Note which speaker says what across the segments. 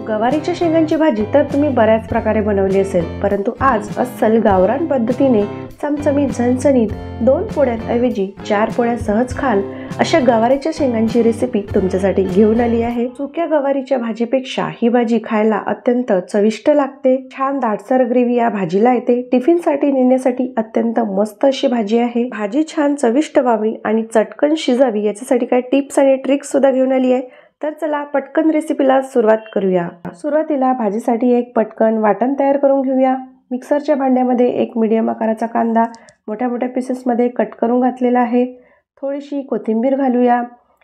Speaker 1: गवारीच्या शेंगांची भाजी तर तुम्ही बऱ्याच प्रकारे बनवली असेल, परंतु आज अस्सल गावरान पद्धतीने चमचमीत झणझणीत 2 पोळ्यांऐवजी 4 पोळ्या सहज खाल अशा गवारीच्या शेंगांची रेसिपी तुमच्यासाठी घेऊन आली आहे। सुक्या गवारीच्या भाजीपेक्षा ही भाजी खायला अत्यंत चविष्ट लागते। छान दाटसर ग्रेव्ही या भाजीला येते। टिफिन साठी नेण्यासाठी अत्यंत मस्त अशी भाजी आहे। भाजी छान चविष्ट व्हावी आणि चटकन शिजावी याच्यासाठी काही टिप्स आणि ट्रिक्स सुद्धा घेऊन आली आहे। तर चला पटकन रेसिपीला सुरुवात करूया। सुरुवातीला भाजीसाठी एक पटकन वाटण तयार करून घेऊया। मिक्सरच्या भांड्यामध्ये एक मीडियम आकाराचा कांदा मोठ्या मोठ्या पीसेसमध्ये कट करून घातलेला आहे। थोडीशी कोथिंबीर घालूया।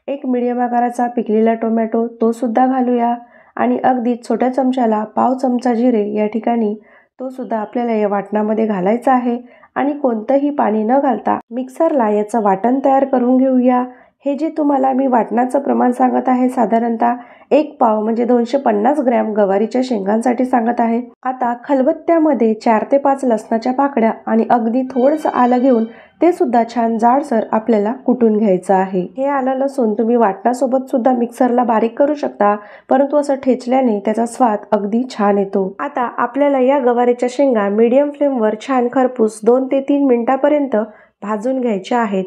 Speaker 1: एक मीडियम आकाराचा पिकलेला टोमॅटो तो सुद्धा घालूया आणि अगदी छोट्या चमच्याला पाव चमचा जिरे या ठिकाणी तो सुद्धा आपल्याला या वाटणामध्ये घालायचा आहे आणि कोणतंही पाणी न घालता मिक्सरला याचं वाटण तयार करून घेऊया। हे जे तुम्हाला मी वाटणाचं प्रमाण सांगत आहे साधारणतः 1 पाव म्हणजे 250 ग्रॅम गवारीच्या शेंगांसाठी सांगत आहे। आता खलबत्त्यामध्ये 4 ते 5 लसणाच्या पाकळ्या आणि अगदी थोडंसं आलं घेऊन ते सुद्धा छान जाडसर आपल्याला कुटून घ्यायचं आहे। हे आलं लसूण तुम्ही वाटणासोबत सुद्धा मिक्सरला बारीक करू शकता, परंतु असं ठेचल्याने त्याचा स्वाद अगदी छान येतो। आता आपल्याला या गवारीच्या शेंगा मीडियम फ्लेमवर छान खरपूस 2 ते 3 मिनिटांपर्यंत भाजून घ्यायच्या आहेत।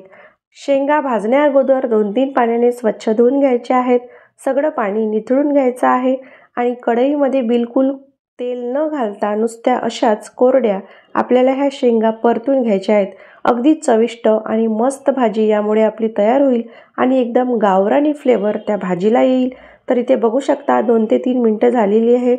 Speaker 1: शेंगा भाजण्या अगोदर 2-3 पाण्याने स्वच्छ धुवून घ्यायचे आहेत। सगळं पाणी निथळून घ्यायचं आहे आणि कढईमध्ये बिलकुल तेल न घालता नुसत्या अशाच कोरड्या आपल्याला ह्या शेंगा परतून घ्यायच्या आहेत। अगदी चविष्ट आणि मस्त भाजी यामुळे आपली तयार होईल आणि एकदम गावरानी फ्लेवर त्या भाजीला येईल। तर इथे बघू शकता 2 ते 3 मिनिटं झालेली आहे।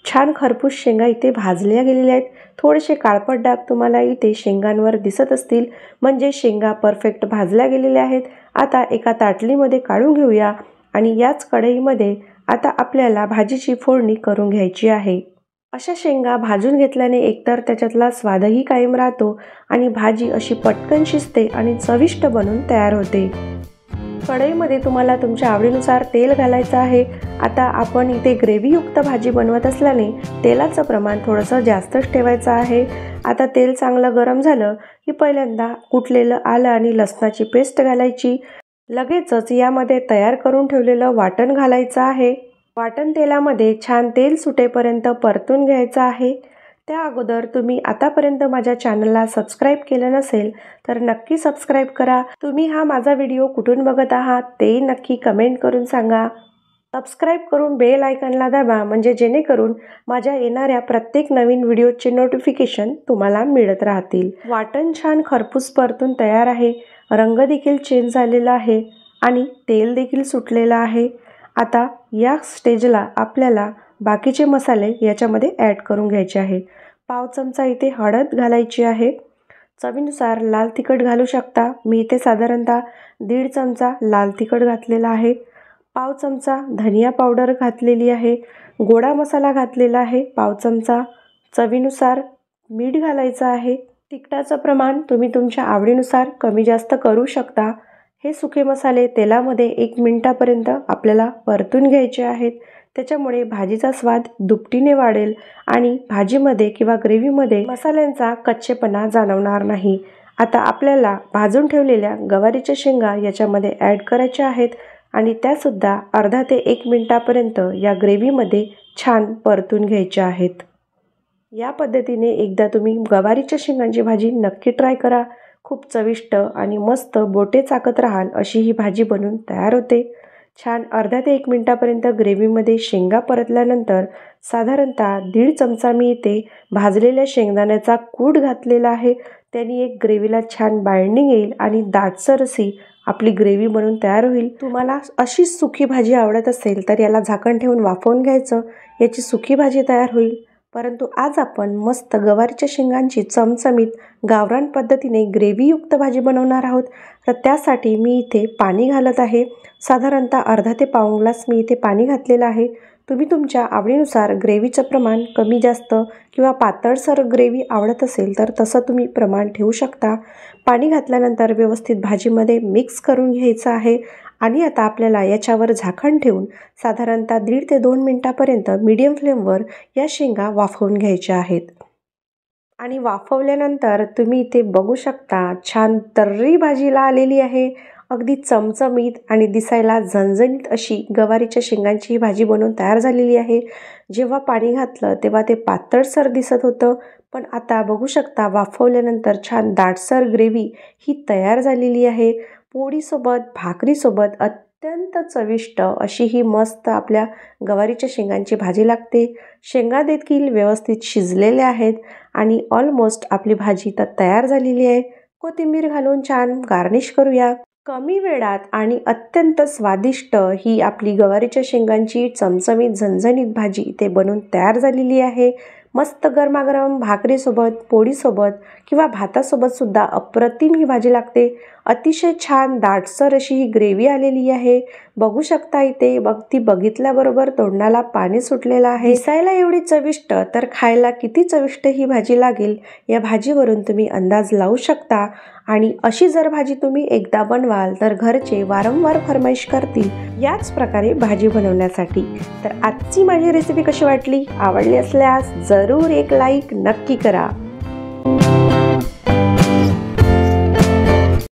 Speaker 1: छान खरपूस शेंगा इथे भाजल्या गेलेल्या आहेत। थोडेसे काळपट डाग तुम्हाला इथे शेंगांवर दिसत असतील, म्हणजे शेंगा परफेक्ट भाजल्या गेलेल्या आहेत। आता एका ताटलीमध्ये काढून घेऊया आणि याच कढईमध्ये आता आपल्याला भाजीची फोडणी करून घ्यायची आहे। अशा शेंगा भाजून घेतल्याने एकतर त्याच्यातला स्वादही कायम राहतो आणि भाजी अशी पटकन शिजते आणि चविष्ट बनून तयार होते। कढईमध्ये तुम्हाला तुमच्या आवडीनुसार तेल घालायचं आहे। आता आपण इथे ग्रेव्हीयुक्त भाजी बनवत असल्याने तेलाचं प्रमाण थोडंसं जास्तच ठेवायचं आहे। आता तेल चांगलं गरम झालं की पहिल्यांदा कुटलेलं आलं आणि लसणाची पेस्ट घालायची। लगेचच यामध्ये तयार करून ठेवलेलं वाटण घालायचं आहे। वाटण तेलामध्ये छान तेल सुटेपर्यंत परतून घ्यायचं आहे। त्या अगोदर तुम्ही आतापर्यंत माझ्या चॅनलला सबस्क्राईब केलं नसेल तर नक्की सबस्क्राईब करा। तुम्ही हा माझा व्हिडिओ कुठून बघत आहात ते नक्की कमेंट करून सांगा। सबस्क्राईब करून बेल आयकॉनला दाबा, म्हणजे जेणेकरून माझ्या येणाऱ्या प्रत्येक नवीन व्हिडिओचे नोटिफिकेशन तुम्हाला मिळत राहतील। वाटण छान खरपूस परतून तयार आहे। रंग देखील चेंज झालेला आहे आणि तेल देखील सुटलेलं आहे। आता या स्टेजला आपल्याला बाकीचे मसाले याच्यामध्ये ॲड करून घ्यायचे आहे। पाव चमचा इथे हळद घालायची आहे। चवीनुसार लाल तिखट घालू शकता। मी इथे साधारणतः 1.5 चमचा लाल तिखट घातलेला आहे। पाव चमचा धनिया पावडर घातलेली आहे। गोडा मसाला घातलेला आहे पाव चमचा। चवीनुसार मीठ घालायचं आहे। तिखटाचं प्रमाण तुम्ही तुमच्या आवडीनुसार कमी जास्त करू शकता। हे सुके मसाले तेलामध्ये 1 मिनिटापर्यंत आपल्याला परतून घ्यायचे आहेत। त्याच्यामुळे भाजीचा स्वाद दुपटीने वाढेल आणि भाजीमध्ये किंवा ग्रेव्हीमध्ये मसाल्यांचा कच्चेपणा जाणवणार नाही। आता आपल्याला भाजून ठेवलेल्या गवारीच्या शेंगा याच्यामध्ये ॲड करायच्या आहेत आणि त्यासुद्धा अर्धा ते 1 मिनिटापर्यंत या ग्रेव्हीमध्ये छान परतून घ्यायच्या आहेत। या पद्धतीने एकदा तुम्ही गवारीच्या शेंगांची भाजी नक्की ट्राय करा। खूप चविष्ट आणि मस्त बोटे चाकत राहाल अशी ही भाजी बनून तयार होते। छान अर्धा ते 1 मिनिटापर्यंत ग्रेव्हीमध्ये शेंगा परतल्यानंतर साधारणतः 1.5 चमचा मी इथे भाजलेल्या शेंगदाण्याचा कूट घातलेला आहे। त्यांनी एक ग्रेव्हीला छान बाइंडिंग येईल आणि दाटसर अशी आपली ग्रेव्ही बनून तयार होईल। तुम्हाला अशी सुकी भाजी आवडत असेल तर याला झाकण ठेवून वाफवून घ्यायचं, याची सुकी भाजी तयार होईल। परंतु आज आपण मस्त गवारीच्या शेंगांची चमचमीत गावरान पद्धतीने ग्रेव्हीयुक्त भाजी बनवणार आहोत। तर त्यासाठी मी इथे पाणी घालत आहे। साधारणतः अर्धा ते पाऊण ग्लास मी इथे पाणी घातलेलं आहे। तुम्ही तुमच्या आवडीनुसार ग्रेव्हीचं प्रमाण कमी जास्त किंवा पातळसर ग्रेव्ही आवडत असेल तर तसं तुम्ही प्रमाण ठेवू शकता। पाणी घातल्यानंतर व्यवस्थित भाजीमध्ये मिक्स करून घ्यायचं आहे आणि आता आपल्याला याच्यावर झाकण ठेवून साधारणतः 1.5 ते 2 मिनिटापर्यंत मीडियम फ्लेमवर या शेंगा वाफवून घ्यायच्या आहेत। आणि वाफवल्यानंतर तुम्ही इथे बघू शकता छान तर्री भाजीला आलेली आहे। अगदी चमचमीत आणि दिसायला झणझणीत अशी गवारीच्या शेंगांची ही भाजी बनवून तयार झालेली आहे. जेव्हा पाणी घातलं तेव्हा ते पातळसर दिसत होतं, पण आता बघू शकता वाफवल्यानंतर छान दाटसर ग्रेव्ही ही तयार झालेली आहे. पोळीसोबत, भाकरीसोबत अत्यंत चविष्ट अशी ही मस्त आपल्या गवारीच्या शेंगांची भाजी लागते. शेंगा देखील व्यवस्थित शिजलेल्या आहेत आणि ऑलमोस्ट आपली भाजी तर तयार झालेली आहे. कोथिंबीर घालून छान गार्निश करूया. कमी वेळात आणि अत्यंत स्वादिष्ट ही आपली गवारीच्या शेंगांची चमचमीत झणझणीत भाजी इथे बनून तयार झालेली आहे. मस्त गरमागरम भाकरीसोबत, पोळीसोबत किंवा भातासोबत सुद्धा अप्रतिम ही भाजी लागते. अतिशय छान दाटसर अशी ही ग्रेव्ही आलेली आहे. बघू शकता इथे ती बघितल्याबरोबर तोंडाला पाणी सुटलेलं आहे. दिसायला एवढी चविष्ट तर खायला किती चविष्ट ही भाजी लागेल या भाजीवरून तुम्ही अंदाज लावू शकता. आणि अशी जर भाजी तुम्ही एकदा बनवाल तर घरचे वारंवार फरमाईश करतील याच प्रकारे भाजी बनवण्यासाठी. तर आजची माझी रेसिपी कशी वाटली? आवडली असल्यास जरूर एक लाईक नक्की करा.